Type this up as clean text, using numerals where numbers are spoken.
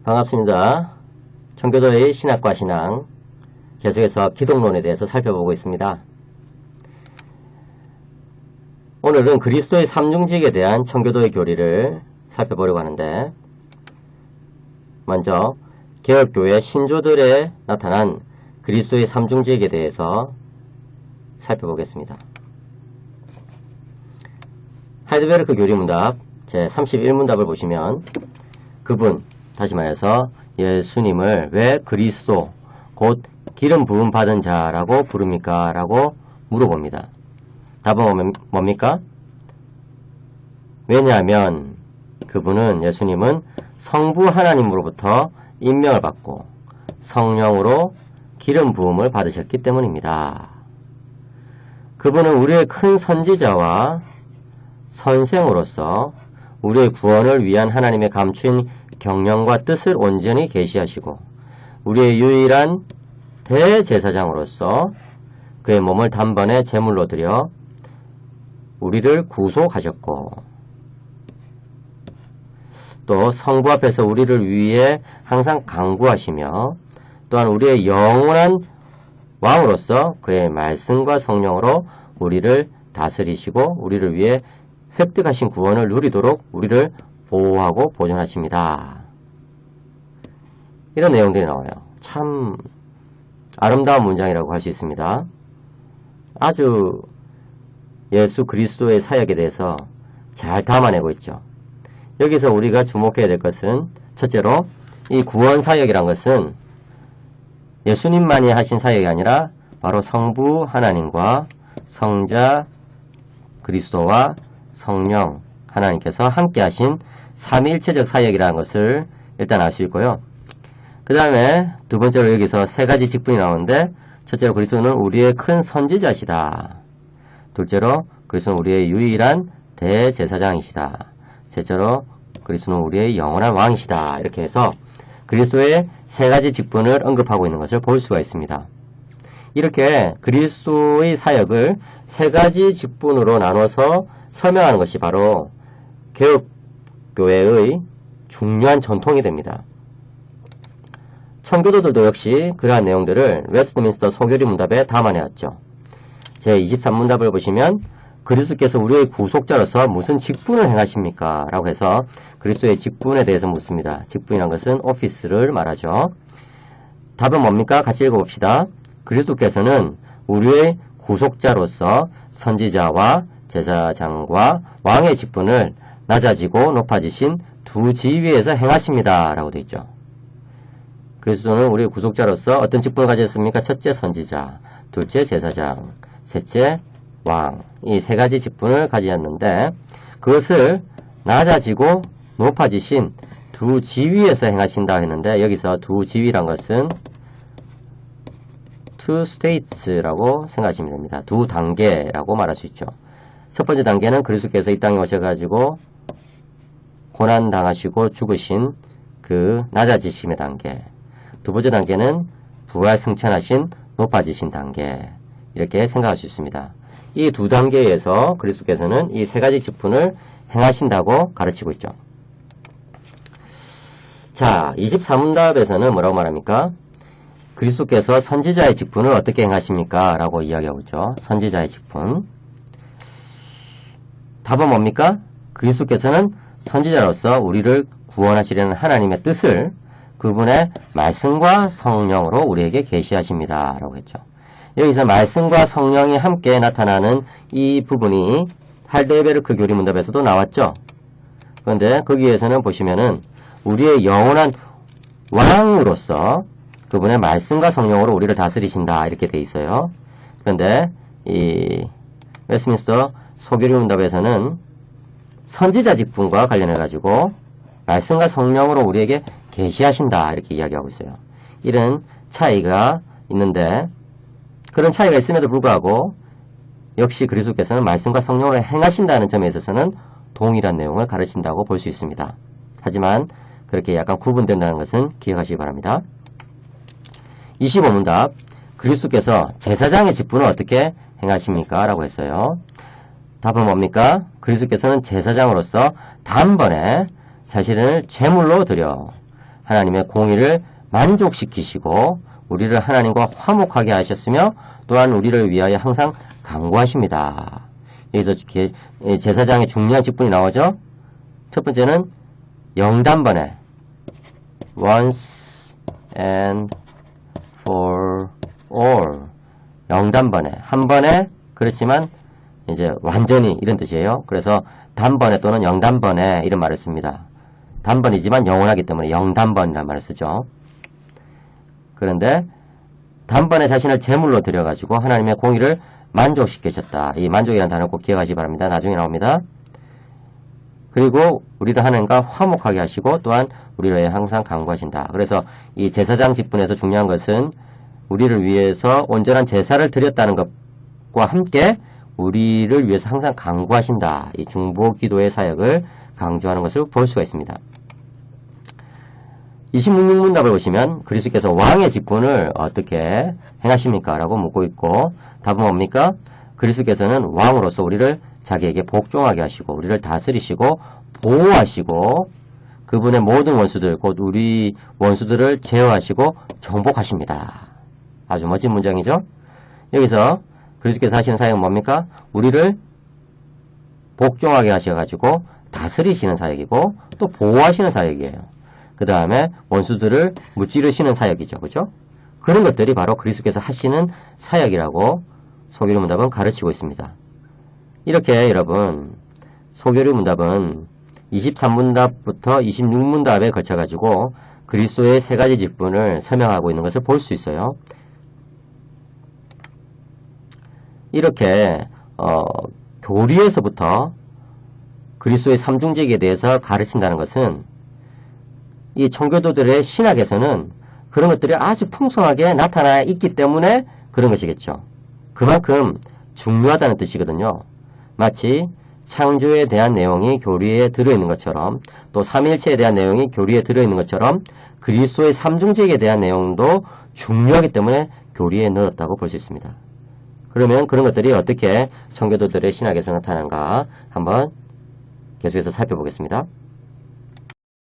반갑습니다. 청교도의 신학과 신앙 계속해서 기독론에 대해서 살펴보고 있습니다. 오늘은 그리스도의 삼중직에 대한 청교도의 교리를 살펴보려고 하는데, 먼저 개혁교회 신조들에 나타난 그리스도의 삼중직에 대해서 살펴보겠습니다. 하이드베르크 교리문답 제31문답을 보시면 그분, 다시 말해서 예수님을 왜 그리스도, 곧 기름 부음 받은 자라고 부릅니까? 라고 물어봅니다. 답은 뭡니까? 왜냐하면 그분은, 예수님은 성부 하나님으로부터 임명을 받고 성령으로 기름 부음을 받으셨기 때문입니다. 그분은 우리의 큰 선지자와 선생으로서 우리의 구원을 위한 하나님의 감추인 경영과 뜻을 온전히 계시하시고, 우리의 유일한 대제사장으로서 그의 몸을 단번에 제물로 드려 우리를 구속하셨고, 또 성부 앞에서 우리를 위해 항상 강구하시며, 또한 우리의 영원한 왕으로서 그의 말씀과 성령으로 우리를 다스리시고 우리를 위해 획득하신 구원을 누리도록 우리를 보호하고 보존하십니다. 이런 내용들이 나와요. 참 아름다운 문장이라고 할 수 있습니다. 아주 예수 그리스도의 사역에 대해서 잘 담아내고 있죠. 여기서 우리가 주목해야 될 것은, 첫째로 이 구원 사역이란 것은 예수님만이 하신 사역이 아니라 바로 성부 하나님과 성자 그리스도와 성령 하나님께서 함께 하신 삼위일체적 사역이라는 것을 일단 알 수 있고요. 그 다음에 두 번째로 여기서 세 가지 직분이 나오는데, 첫째로 그리스도는 우리의 큰 선지자시다. 둘째로 그리스도는 우리의 유일한 대제사장이시다. 셋째로 그리스도는 우리의 영원한 왕이시다. 이렇게 해서 그리스도의 세 가지 직분을 언급하고 있는 것을 볼 수가 있습니다. 이렇게 그리스도의 사역을 세 가지 직분으로 나눠서 설명하는 것이 바로 개혁교회의 중요한 전통이 됩니다. 청교도들도 역시 그러한 내용들을 웨스트민스터 소교리 문답에 담아내었죠. 제23문답을 보시면 그리스도께서 우리의 구속자로서 무슨 직분을 행하십니까? 라고 해서 그리스도의 직분에 대해서 묻습니다. 직분이란 것은 오피스를 말하죠. 답은 뭡니까? 같이 읽어봅시다. 그리스도께서는 우리의 구속자로서 선지자와 제사장과 왕의 직분을 낮아지고 높아지신 두 지위에서 행하십니다. 라고 되어 있죠. 그리스도는 우리의 구속자로서 어떤 직분을 가졌습니까? 첫째 선지자, 둘째 제사장, 셋째 왕, 이 세 가지 직분을 가지셨는데, 그것을 낮아지고 높아지신 두 지위에서 행하신다 했는데, 여기서 두 지위란 것은 two states라고 생각하시면 됩니다. 두 단계라고 말할 수 있죠. 첫 번째 단계는 그리스도께서 이 땅에 오셔가지고 고난당하시고 죽으신 그 낮아지심의 단계. 두 번째 단계는 부활 승천하신 높아지신 단계. 이렇게 생각할 수 있습니다. 이 두 단계에서 그리스도께서는 이 세 가지 직분을 행하신다고 가르치고 있죠. 자, 24문답에서는 뭐라고 말합니까? 그리스도께서 선지자의 직분을 어떻게 행하십니까? 라고 이야기하고 있죠. 선지자의 직분. 답은 뭡니까? 그리스도께서는 선지자로서 우리를 구원하시려는 하나님의 뜻을 그분의 말씀과 성령으로 우리에게 계시하십니다. 라고 했죠. 여기서 말씀과 성령이 함께 나타나는 이 부분이 할데베르크 교리문답에서도 나왔죠. 그런데 거기에서는 보시면은 우리의 영원한 왕으로서 그분의 말씀과 성령으로 우리를 다스리신다. 이렇게 돼 있어요. 그런데 이 웨스트민스터 소교리문답에서는 선지자 직분과 관련해가지고 말씀과 성령으로 우리에게 계시하신다. 이렇게 이야기하고 있어요. 이런 차이가 있는데, 그런 차이가 있음에도 불구하고 역시 그리스도께서는 말씀과 성령으로 행하신다는 점에 있어서는 동일한 내용을 가르친다고 볼 수 있습니다. 하지만 그렇게 약간 구분된다는 것은 기억하시기 바랍니다. 25문답, 그리스도께서 제사장의 직분을 어떻게 행하십니까? 라고 했어요. 답은 뭡니까? 그리스도께서는 제사장으로서 단번에 자신을 제물로 드려 하나님의 공의를 만족시키시고 우리를 하나님과 화목하게 하셨으며 또한 우리를 위하여 항상 강구하십니다. 여기서 제사장의 중요한 직분이 나오죠. 첫 번째는 영단번에 once and for all 영단번에 한 번에 그렇지만 이제 완전히 이런 뜻이에요. 그래서 단번에 또는 영단번에 이런 말을 씁니다. 단번이지만 영원하기 때문에 영단번이라는 말을 쓰죠. 그런데 단번에 자신을 제물로 드려가지고 하나님의 공의를 만족시키셨다. 이 만족이라는 단어를 꼭 기억하시기 바랍니다. 나중에 나옵니다. 그리고 우리를 하나님과 화목하게 하시고 또한 우리를 항상 강구하신다. 그래서 이 제사장 직분에서 중요한 것은 우리를 위해서 온전한 제사를 드렸다는 것과 함께 우리를 위해서 항상 강구하신다. 이 중보 기도의 사역을 강조하는 것을 볼 수가 있습니다. 26문답을 보시면 그리스도께서 왕의 직분을 어떻게 행하십니까? 라고 묻고 있고 답은 뭡니까? 그리스도께서는 왕으로서 우리를 자기에게 복종하게 하시고 우리를 다스리시고 보호하시고 그분의 모든 원수들 곧 우리 원수들을 제어하시고 정복하십니다. 아주 멋진 문장이죠? 여기서 그리스도께서 하시는 사역은 뭡니까? 우리를 복종하게 하셔가지고 다스리시는 사역이고 또 보호하시는 사역이에요. 그 다음에 원수들을 무찌르시는 사역이죠. 그죠? 그런 것들이 바로 그리스도께서 하시는 사역이라고 소교류 문답은 가르치고 있습니다. 이렇게 여러분 소교류 문답은 23문답부터 26문답에 걸쳐가지고 그리스도의 세 가지 직분을 설명하고 있는 것을 볼 수 있어요. 이렇게 교리에서부터 그리스도의 삼중직에 대해서 가르친다는 것은 이 청교도들의 신학에서는 그런 것들이 아주 풍성하게 나타나 있기 때문에 그런 것이겠죠. 그만큼 중요하다는 뜻이거든요. 마치 창조에 대한 내용이 교리에 들어있는 것처럼 또 삼위일체에 대한 내용이 교리에 들어있는 것처럼 그리스도의 삼중직에 대한 내용도 중요하기 때문에 교리에 넣었다고 볼 수 있습니다. 그러면 그런 것들이 어떻게 청교도들의 신학에서 나타나는가 한번 계속해서 살펴보겠습니다.